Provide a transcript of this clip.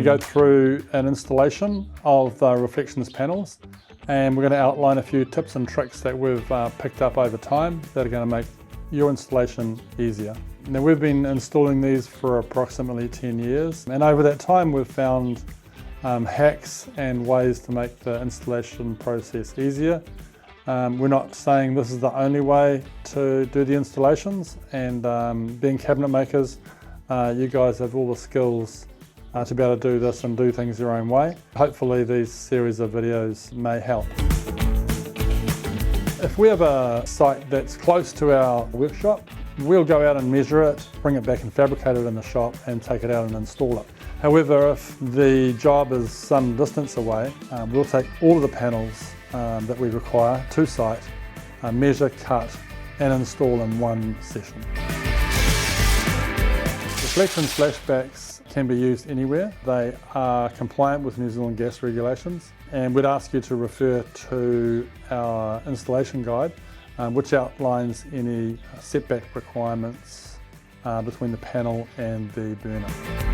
to go through an installation of the reflections panels, and we're going to outline a few tips and tricks that we've picked up over time that are going to make your installation easier. Now, we've been installing these for approximately 10 years, and over that time we've found hacks and ways to make the installation process easier. We're not saying this is the only way to do the installations, and being cabinet makers, you guys have all the skills to be able to do this and do things your own way. Hopefully these series of videos may help. If we have a site that's close to our workshop, we'll go out and measure it, bring it back and fabricate it in the shop and take it out and install it. However, if the job is some distance away, we'll take all of the panels that we require to site, measure, cut and install in one session. Reflection splashbacks can be used anywhere. They are compliant with New Zealand gas regulations, and we'd ask you to refer to our installation guide, which outlines any setback requirements between the panel and the burner.